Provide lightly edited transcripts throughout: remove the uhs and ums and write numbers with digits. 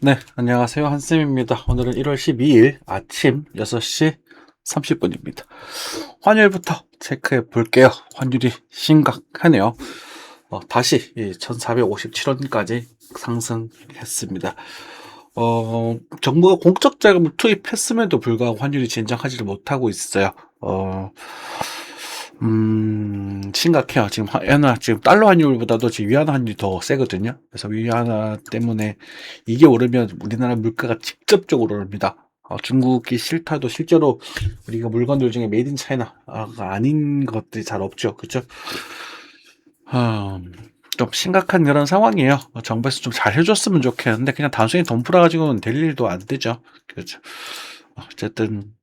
네, 안녕하세요. 한쌤입니다. 오늘은 1월 12일 아침 6시 30분입니다. 환율부터 체크해 볼게요. 환율이 심각하네요. 다시 1457원까지 상승했습니다. 정부가 공적 자금을 투입했음에도 불구하고 환율이 진정하지를 못하고 있어요. 어, 심각해요. 지금 달러 환율보다도 지금 위안화 환율이 더 세거든요. 그래서 위안화 때문에 이게 오르면 우리나라 물가가 직접적으로 오릅니다. 중국이 싫다도 실제로 우리가 물건들 중에 메이드 인 차이나가 아닌 것들이 잘 없죠. 그죠? 좀 심각한 그런 상황이에요. 정부에서 좀 잘 해줬으면 좋겠는데 그냥 단순히 돈 풀어가지고는 될 일도 안 되죠. 그렇죠. 어쨌든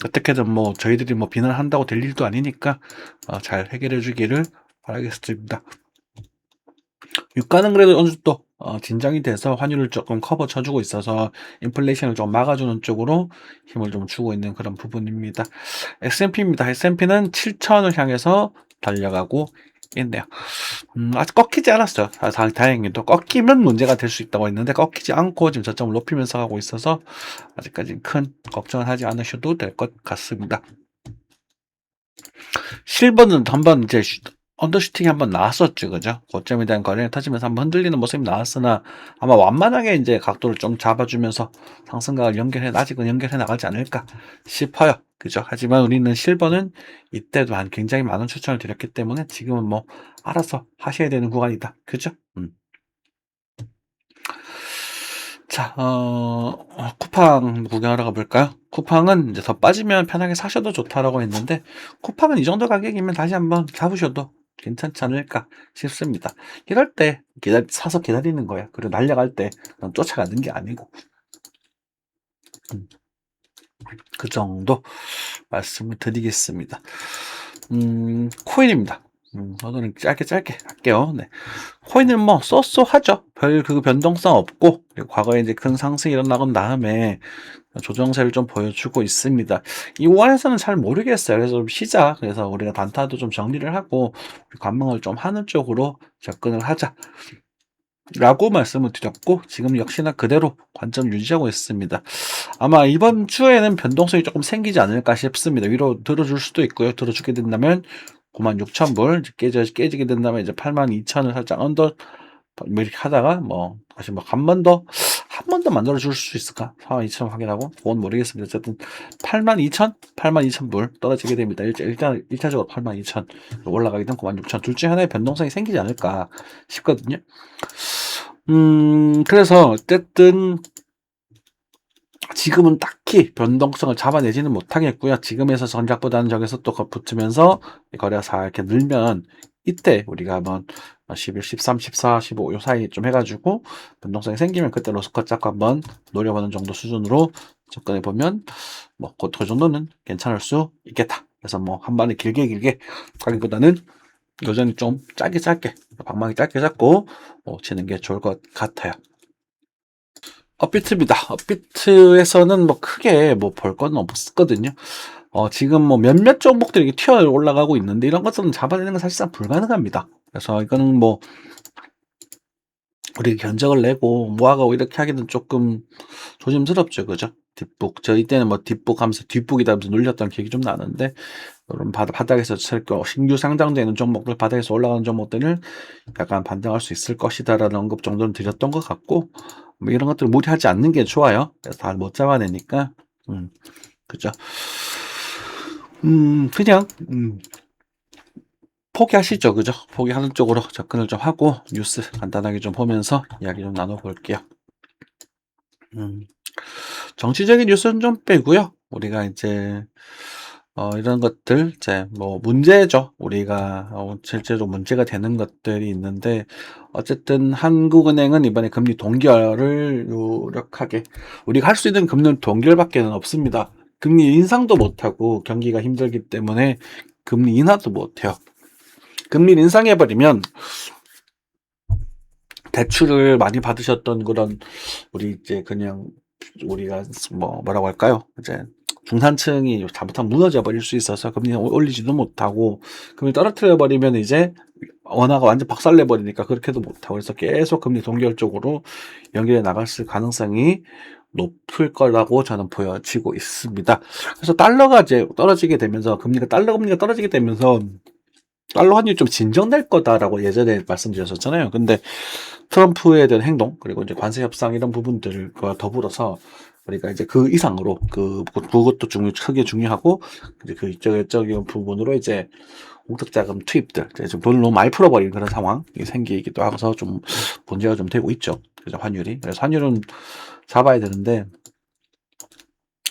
어떻게든 뭐 저희들이 뭐 비난한다고 될 일도 아니니까 잘 해결해 주기를 바라겠습니다. 유가는 그래도 어느 정도 진정이 돼서 환율을 조금 커버 쳐주고 있어서 인플레이션을 좀 막아주는 쪽으로 힘을 좀 주고 있는 그런 부분입니다. S&P입니다. S&P는 7천을 향해서 달려가고 있네요. 아직 꺾이지 않았어요. 다행히도 꺾이면 문제가 될 수 있다고 했는데 꺾이지 않고 지금 저점을 높이면서 가고 있어서 아직까지 큰 걱정을 하지 않으셔도 될 것 같습니다. 실버는 한번 이제 언더슈팅이 한번 나왔었죠, 그죠? 고점에 대한 거래를 터지면서 한번 흔들리는 모습이 나왔으나 아마 완만하게 이제 각도를 좀 잡아주면서 상승각을 아직은 연결해 나가지 않을까 싶어요. 그죠? 하지만 우리는 실버는 이때도 굉장히 많은 추천을 드렸기 때문에 지금은 뭐 알아서 하셔야 되는 구간이다. 그죠? 자, 쿠팡 구경하러 가볼까요? 쿠팡은 이제 더 빠지면 편하게 사셔도 좋다라고 했는데, 쿠팡은 이 정도 가격이면 다시 한번 잡으셔도 괜찮지 않을까 싶습니다. 이럴 때 사서 기다리는 거야. 그리고 날려갈 때 넌 쫓아가는 게 아니고. 음, 그 정도 말씀을 드리겠습니다. 코인입니다. 오늘은 짧게 할게요. 네. 코인은 뭐 쏘쏘하죠. 별 그 변동성 없고 그리고 과거에 이제 큰 상승이 일어나건 다음에 조정세를 좀 보여주고 있습니다. 이 원에서는 잘 모르겠어요. 그래서 좀 쉬자. 그래서 우리가 단타도 좀 정리를 하고 관망을 좀 하는 쪽으로 접근을 하자. 라고 말씀을 드렸고 지금 역시나 그대로 관점 유지하고 있습니다. 아마 이번 주에는 변동성이 조금 생기지 않을까 싶습니다. 위로 들어줄 수도 있고요. 들어주게 된다면 96,000불 깨지게 된다면 이제 82,000을 살짝 언더 뭐 이렇게 하다가 뭐 다시 뭐 한 번 더 만들어 줄 수 있을까? 42,000 확인하고 그건 모르겠습니다. 어쨌든 82,000, 82,000불 떨어지게 됩니다. 일단 1차적으로 82,000 올라가게 되면 96,000 둘 중에 하나의 변동성이 생기지 않을까 싶거든요. 그래서 어쨌든 지금은 딱히 변동성을 잡아내지는 못하겠고요. 지금에서 전략보다는 저기서 또 붙으면서 거래가 이렇게 늘면 이때 우리가 한번 11, 13, 14, 15 요 사이 좀 해가지고 변동성이 생기면 그때 로스컷 잡고 한번 노려보는 정도 수준으로 접근해 보면 뭐 그 정도는 괜찮을 수 있겠다. 그래서 뭐 한 번에 길게 가기보다는 여전히 좀 짧게 방망이 짧게 잡고 치는 게 좋을 것 같아요. 업비트입니다. 업비트에서는 뭐 크게 뭐 볼 건 없었거든요. 지금 뭐 몇몇 종목들이 튀어 올라가고 있는데 이런 것들은 잡아내는 건 사실상 불가능합니다. 그래서 이거는 뭐 우리 견적을 내고 모아가고 이렇게 하기는 조금 조심스럽죠, 그죠? 뒷북 저희 때는 뭐 뒷북 하면서 뒷북이다 하면서 눌렸던 기억이 좀 나는데 이런 바닥에서 신규 상장되는 종목들 바닥에서 올라가는 종목들을 약간 반등할 수 있을 것이다라는 언급 정도는 드렸던 것 같고 뭐 이런 것들 무리하지 않는 게 좋아요. 그래서 다 못 잡아내니까 그죠? 그냥 포기하시죠, 그죠? 포기하는 쪽으로 접근을 좀 하고 뉴스 간단하게 좀 보면서 이야기 좀 나눠볼게요. 음, 정치적인 뉴스는 좀 빼고요. 우리가 이제 이런 것들 이제 뭐 문제죠. 우리가 실제로 문제가 되는 것들이 있는데 어쨌든 한국은행은 이번에 금리 동결을 유력하게 우리가 할 수 있는 금리 동결밖에는 없습니다. 금리 인상도 못하고 경기가 힘들기 때문에 금리 인하도 못해요. 금리 인상해버리면 대출을 많이 받으셨던 그런 우리 이제 그냥 우리가 뭐라고 할까요? 이제 중산층이 잘못하면 무너져 버릴 수 있어서 금리 올리지도 못하고 금리 떨어뜨려 버리면 이제 원화가 완전 박살내버리니까 그렇게도 못하고, 그래서 계속 금리 동결 쪽으로 연결해 나갈 가능성이 높을 거라고 저는 보여지고 있습니다. 그래서 달러가 이제 떨어지게 되면서, 달러 금리가 떨어지게 되면서 달러 환율이 좀 진정될 거다라고 예전에 말씀드렸었잖아요. 근데 트럼프에 대한 행동, 그리고 이제 관세 협상 이런 부분들과 더불어서 우리가 이제 그 이상으로 그것도 크게 중요하고, 이제 그 이적인 부분으로 이제 공적 자금 투입들, 이제 좀 돈을 너무 많이 풀어버린 그런 상황이 생기기도 하고서 좀 문제가 좀 되고 있죠. 그죠, 환율이. 그래서 환율은 잡아야 되는데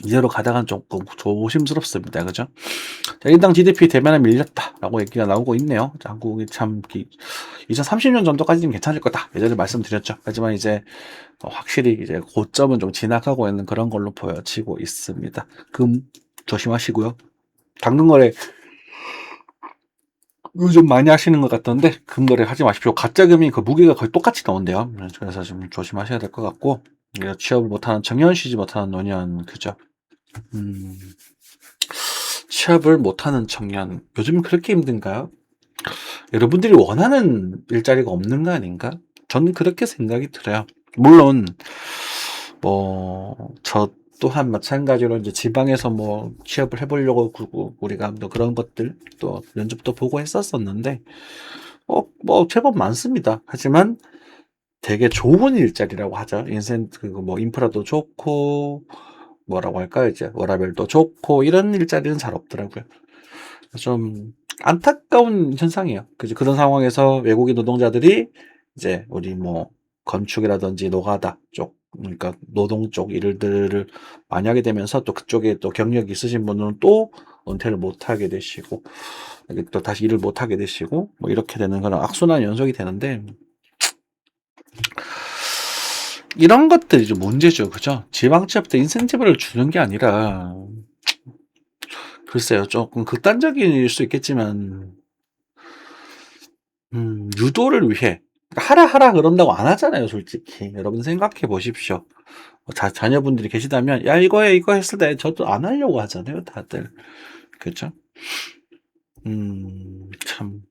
이대로 가다간 조금 조심스럽습니다. 그죠? 자, 일당 GDP 대면에 밀렸다라고 얘기가 나오고 있네요. 자, 한국이 참 2030년 정도까지는 괜찮을 거다. 예전에 말씀드렸죠. 하지만 이제 확실히 이제 고점은 좀 지나가고 있는 그런 걸로 보여지고 있습니다. 금 조심하시고요. 당근 거래 요즘 많이 하시는 것 같던데 금 거래 하지 마십시오. 가짜 금이 그 무게가 거의 똑같이 나온대요. 그래서 좀 조심하셔야 될 것 같고, 취업을 못하는 청년, 쉬지 못하는 노년, 그죠? 취업을 못하는 청년, 요즘 그렇게 힘든가요? 여러분들이 원하는 일자리가 없는 거 아닌가? 저는 그렇게 생각이 들어요. 물론 저 또한 마찬가지로 이제 지방에서 취업을 해보려고 우리가 또 그런 것들 또 면접도 보고 했었었는데 제법 많습니다. 하지만 되게 좋은 일자리라고 하죠. 인프라도 좋고 뭐라고 할까요? 이제 워라밸도 좋고 이런 일자리는 잘 없더라고요. 좀 안타까운 현상이에요. 그런 상황에서 외국인 노동자들이 이제 우리 건축이라든지 노가다 쪽, 그러니까 노동 쪽 일들을 많이 하게 되면서 또 그쪽에 또 경력이 있으신 분은 또 은퇴를 못 하게 되시고, 또 다시 일을 못 하게 되시고, 이렇게 되는 그런 악순환 연속이 되는데, 이런 것들이 좀 문제죠. 그죠? 지방 취업도 인센티브를 주는 게 아니라, 글쎄요, 조금 극단적일 수 있겠지만, 유도를 위해 하라 그런다고 안 하잖아요, 솔직히. 여러분 생각해 보십시오. 자녀분들이 계시다면 야 이거 했을 때 저도 안 하려고 하잖아요, 다들. 그죠? 참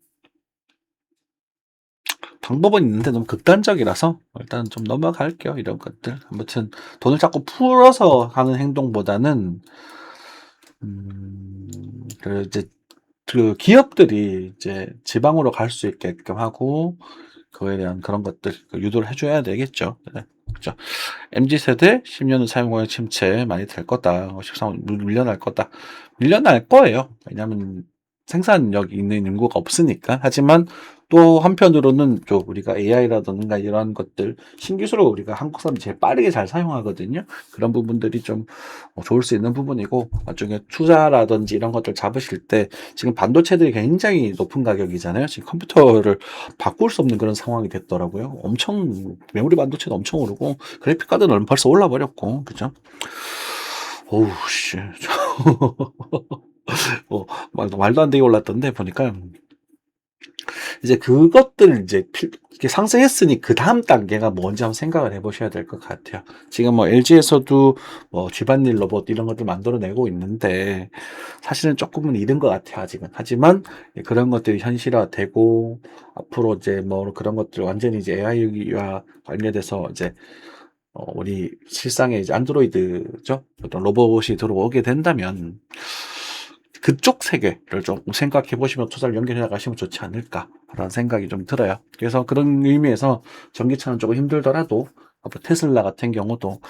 방법은 있는데 너무 극단적이라서 일단 좀 넘어갈게요, 이런 것들. 아무튼 돈을 자꾸 풀어서 하는 행동보다는 이제 그 기업들이 이제 지방으로 갈 수 있게끔 하고 그거에 대한 그런 것들 유도를 해줘야 되겠죠. 네. 그죠? MZ세대 10년 후 사용고용 침체 많이 될 거다. 13 밀려날 거다. 밀려날 거예요. 왜냐하면 생산력이 있는 인구가 없으니까. 하지만 또 한편으로는 또 우리가 AI라든가 이런 것들 신기술을 우리가 한국 사람이 제일 빠르게 잘 사용하거든요. 그런 부분들이 좀 좋을 수 있는 부분이고, 나중에 투자라든지 이런 것들 잡으실 때 지금 반도체들이 굉장히 높은 가격이잖아요. 지금 컴퓨터를 바꿀 수 없는 그런 상황이 됐더라고요. 엄청 메모리 반도체도 엄청 오르고 그래픽 카드는 벌써 올라 버렸고, 그죠? 오우 씨. 말도 안 되게 올랐던데 보니까 이제 그것들 이제 이렇게 상승했으니 그 다음 단계가 뭔지 한번 생각을 해보셔야 될 것 같아요. 지금 LG에서도 집안일 로봇 이런 것들 만들어내고 있는데 사실은 조금은 이른 것 같아요, 아직은. 하지만 그런 것들이 현실화되고 앞으로 이제 그런 것들 완전히 이제 AI와 관련돼서 이제 우리 실상에 이제 안드로이드죠, 어떤 로봇이 들어오게 된다면 그쪽 세계를 좀 생각해 보시면 투자를 연결해 나가시면 좋지 않을까라는 생각이 좀 들어요. 그래서 그런 의미에서 전기차는 조금 힘들더라도 테슬라 같은 경우도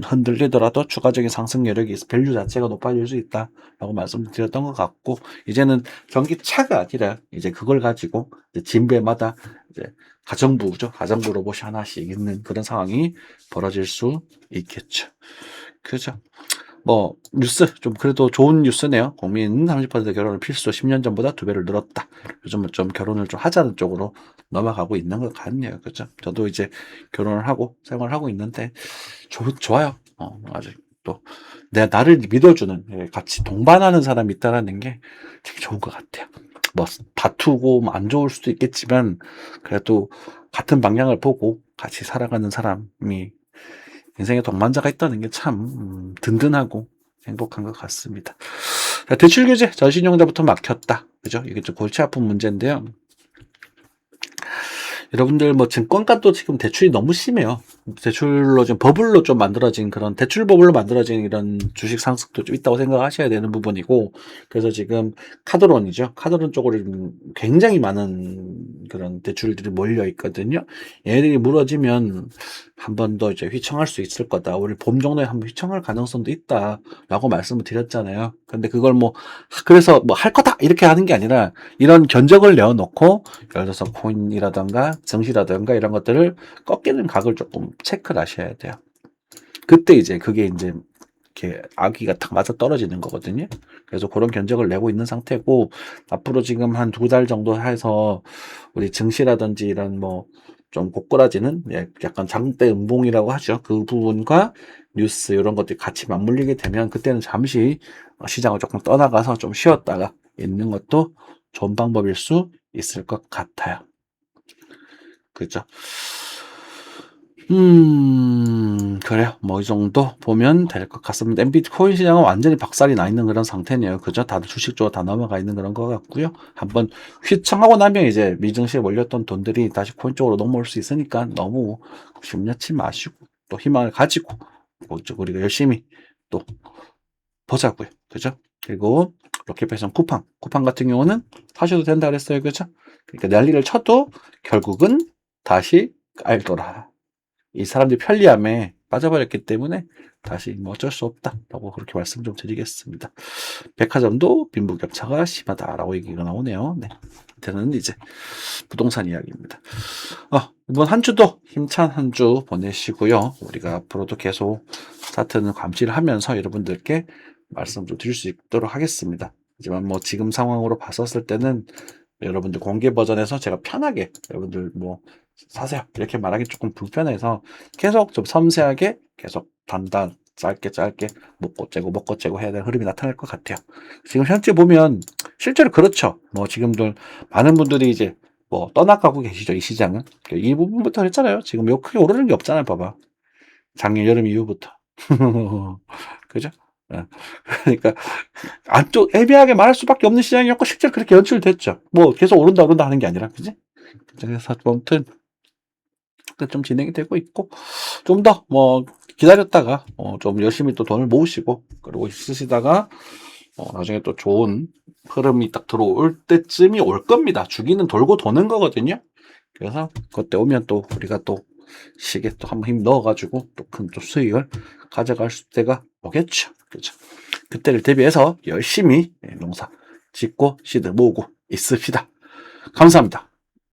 흔들리더라도 추가적인 상승 여력이 있어 밸류 자체가 높아질 수 있다라고 말씀드렸던 것 같고, 이제는 전기차가 아니라 이제 그걸 가지고 이제 집배마다 이제 가정부 로봇이 하나씩 있는 그런 상황이 벌어질 수 있겠죠. 그죠? 뉴스, 좀 그래도 좋은 뉴스네요. 국민 30% 결혼을 필수 10년 전보다 2배를 늘었다. 요즘은 좀 결혼을 좀 하자는 쪽으로 넘어가고 있는 것 같네요. 그죠? 저도 이제 결혼을 하고 생활을 하고 있는데, 좋아요. 아직 또, 나를 믿어주는, 같이 동반하는 사람이 있다라는 게 되게 좋은 것 같아요. 다투고 안 좋을 수도 있겠지만, 그래도 같은 방향을 보고 같이 살아가는 사람이 인생에 동반자가 있다는 게 참 든든하고 행복한 것 같습니다. 자, 대출 규제, 전신용자부터 막혔다. 그죠? 이게 좀 골치 아픈 문제인데요. 여러분들 뭐 증권가도 지금 대출이 너무 심해요. 대출로 좀 버블로 좀 만들어진 그런 대출 버블로 만들어진 이런 주식 상승도 좀 있다고 생각하셔야 되는 부분이고, 그래서 지금 카드론이죠. 카드론 쪽으로 좀 굉장히 많은 그런 대출들이 몰려 있거든요. 얘네들이 무너지면 한 번 더 이제 휘청할 수 있을 거다. 우리 봄 정도에 한번 휘청할 가능성도 있다라고 말씀을 드렸잖아요. 근데 그걸 뭐 그래서 뭐 할 거다 이렇게 하는 게 아니라 이런 견적을 내어놓고, 예를 들어서 코인이라던가 증시라던가 이런 것들을 꺾이는 각을 조금 체크를 하셔야 돼요. 그때 이제 그게 이제 이렇게 아기가 탁 맞아 떨어지는 거거든요. 그래서 그런 견적을 내고 있는 상태고, 앞으로 지금 한 2달 정도 해서 우리 증시라든지 이런 뭐 좀 고꾸라지는 약간 장대 음봉이라고 하죠. 그 부분과 뉴스 이런 것들이 같이 맞물리게 되면 그때는 잠시 시장을 조금 떠나가서 좀 쉬었다가 있는 것도 좋은 방법일 수 있을 것 같아요. 그죠? 그래요. 뭐, 이 정도 보면 될 것 같습니다. 엔비디 코인 시장은 완전히 박살이 나 있는 그런 상태네요. 그죠? 다들 주식 쪽으로 다 넘어가 있는 그런 것 같고요. 한번 휘청하고 나면 이제 미증시에 몰렸던 돈들이 다시 코인 쪽으로 넘어올 수 있으니까 너무 심려치 마시고, 또 희망을 가지고, 뭐 우리가 열심히 또 보자고요. 그죠? 그리고 로켓패션 쿠팡 같은 경우는 사셔도 된다 그랬어요. 그죠? 그러니까 난리를 쳐도 결국은 다시 깔더라. 이 사람들이 편리함에 빠져버렸기 때문에 다시 뭐 어쩔 수 없다라고 그렇게 말씀 좀 드리겠습니다. 백화점도 빈부격차가 심하다라고 얘기가 나오네요. 네. 저는 이제 부동산 이야기입니다. 이번 한 주도 힘찬 한 주 보내시고요. 우리가 앞으로도 계속 차트는 감시를 하면서 여러분들께 말씀 좀 드릴 수 있도록 하겠습니다. 하지만 뭐 지금 상황으로 봤었을 때는 여러분들 공개 버전에서 제가 편하게 여러분들 뭐 사세요 이렇게 말하기 조금 불편해서 계속 좀 섬세하게 계속 단단 짧게 먹고 째고 해야 되는 흐름이 나타날 것 같아요. 지금 현재 보면 실제로 그렇죠. 뭐 지금도 많은 분들이 이제 뭐 떠나가고 계시죠. 이 시장은 이 부분부터 했잖아요. 지금 요 크게 오르는 게 없잖아요. 봐봐, 작년 여름 이후부터. 그죠? 예. 그러니까 안쪽 애매하게 말할 수밖에 없는 시장이었고 실제로 그렇게 연출됐죠. 뭐 계속 오른다 하는 게 아니라, 그지? 그래서 아무튼 좀 진행이 되고 있고, 좀 더 뭐 기다렸다가 좀 열심히 또 돈을 모으시고 그러고 있으시다가 나중에 또 좋은 흐름이 딱 들어올 때쯤이 올 겁니다. 주기는 돌고 도는 거거든요. 그래서 그때 오면 또 우리가 또 시계 또 한번 힘 넣어가지고 또 큰 또 수익을 가져갈 때가 오겠죠. 그렇죠. 그때를 대비해서 열심히 농사 짓고 씨들 모으고 있습니다. 감사합니다.